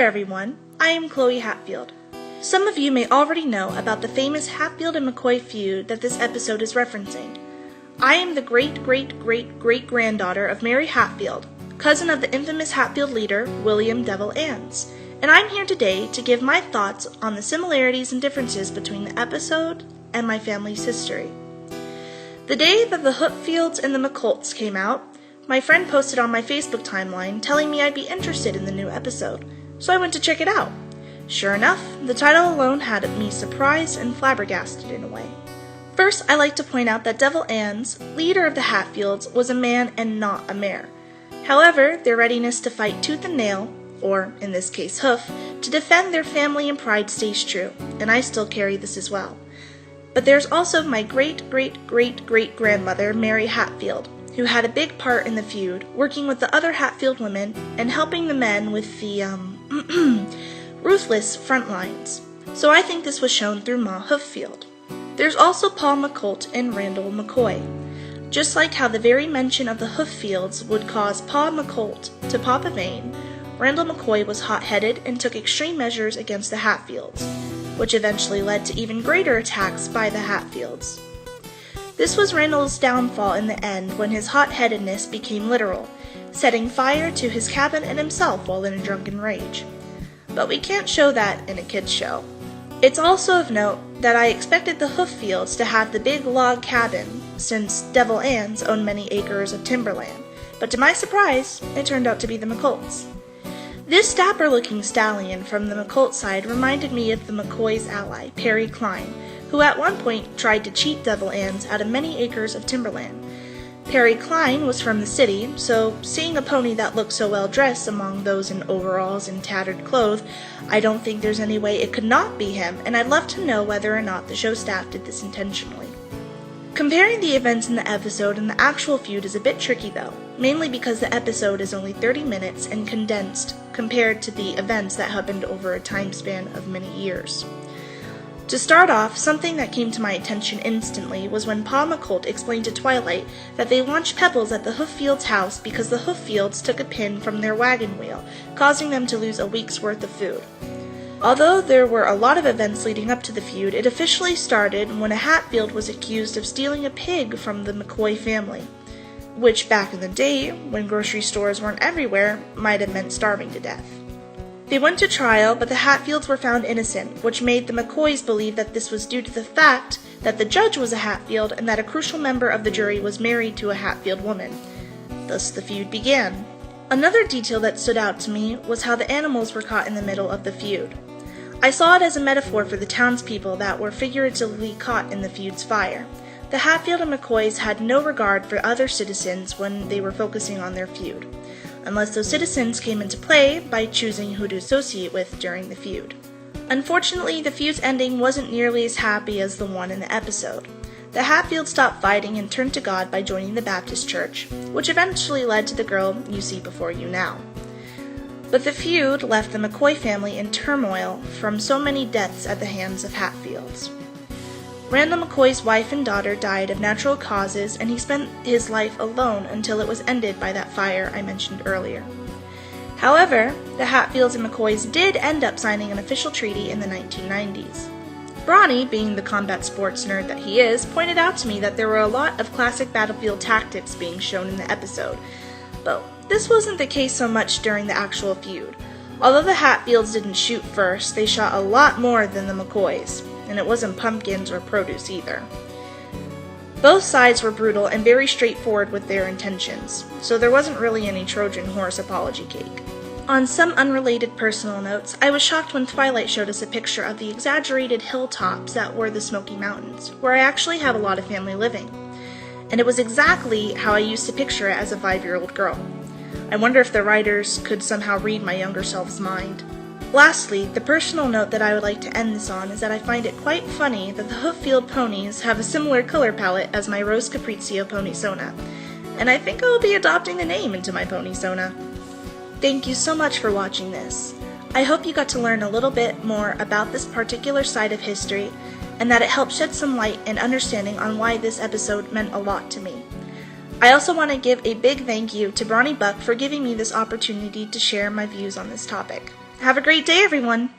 there everyone, I am Chloe Hatfield. Some of you may already know about the famous Hatfield and McCoy feud that this episode is referencing. I am the great-great-great-great-granddaughter of Mary Hatfield, cousin of the infamous Hatfield leader, William Devil Anse, and I'm here today to give my thoughts on the similarities and differences between the episode and my family's history. The day that the Hooffields and the McColts came out, my friend posted on my Facebook timeline telling me I'd be interested in the new episode, so I went to check it out. Sure enough, the title alone had me surprised and flabbergasted in a way. First, I like to point out that Devil Anse, leader of the Hatfields, was a man and not a mare. However, their readiness to fight tooth and nail, or in this case hoof, to defend their family and pride stays true, and I still carry this as well. But there's also my great-great-great-great-grandmother, Mary Hatfield, who had a big part in the feud, working with the other Hatfield women and helping the men with the, ruthless front lines. So I think this was shown through Ma Hooffield. There's also Paul McColt and Randall McCoy. Just like how the very mention of the Hooffields would cause Paul McColt to pop a vein, Randall McCoy was hot-headed and took extreme measures against the Hatfields, which eventually led to even greater attacks by the Hatfields. This was Randall's downfall in the end when his hot-headedness became literal, setting fire to his cabin and himself while in a drunken rage. But we can't show that in a kids' show. It's also of note that I expected the Hooffields to have the big log cabin, since Devil Anse owned many acres of timberland, but to my surprise, it turned out to be the McColts. This dapper-looking stallion from the McColt side reminded me of the McCoy's ally, Perry Cline, who at one point tried to cheat Devil Anse out of many acres of timberland. Perry Cline was from the city, so seeing a pony that looked so well dressed among those in overalls and tattered clothes, I don't think there's any way it could not be him, and I'd love to know whether or not the show staff did this intentionally. Comparing the events in the episode and the actual feud is a bit tricky though, mainly because the episode is only 30 minutes and condensed compared to the events that happened over a time span of many years. To start off, something that came to my attention instantly was when Pa McColt explained to Twilight that they launched pebbles at the Hooffields' house because the Hooffields took a pin from their wagon wheel, causing them to lose a week's worth of food. Although there were a lot of events leading up to the feud, it officially started when a Hatfield was accused of stealing a pig from the McCoy family, which back in the day, when grocery stores weren't everywhere, might have meant starving to death. They went to trial, but the Hatfields were found innocent, which made the McCoys believe that this was due to the fact that the judge was a Hatfield and that a crucial member of the jury was married to a Hatfield woman. Thus the feud began. Another detail that stood out to me was how the animals were caught in the middle of the feud. I saw it as a metaphor for the townspeople that were figuratively caught in the feud's fire. The Hatfield and McCoys had no regard for other citizens when they were focusing on their feud, unless those citizens came into play by choosing who to associate with during the feud. Unfortunately, the feud's ending wasn't nearly as happy as the one in the episode. The Hatfields stopped fighting and turned to God by joining the Baptist church, which eventually led to the girl you see before you now. But the feud left the McCoy family in turmoil from so many deaths at the hands of Hatfields. Randall McCoy's wife and daughter died of natural causes, and he spent his life alone until it was ended by that fire I mentioned earlier. However, the Hatfields and McCoys did end up signing an official treaty in the 1990s. Brawny, being the combat sports nerd that he is, pointed out to me that there were a lot of classic battlefield tactics being shown in the episode, but this wasn't the case so much during the actual feud. Although the Hatfields didn't shoot first, they shot a lot more than the McCoys, and it wasn't pumpkins or produce either. Both sides were brutal and very straightforward with their intentions, so there wasn't really any Trojan horse apology cake. On some unrelated personal notes, I was shocked when Twilight showed us a picture of the exaggerated hilltops that were the Smoky Mountains, where I actually have a lot of family living. And it was exactly how I used to picture it as a 5-year-old girl. I wonder if the writers could somehow read my younger self's mind. Lastly, the personal note that I would like to end this on is that I find it quite funny that the Hooffield ponies have a similar color palette as my Rose Capriccio pony Sona, and I think I will be adopting the name into my pony Sona. Thank you so much for watching this. I hope you got to learn a little bit more about this particular side of history, and that it helped shed some light and understanding on why this episode meant a lot to me. I also want to give a big thank you to Brawny for giving me this opportunity to share my views on this topic. Have a great day, everyone!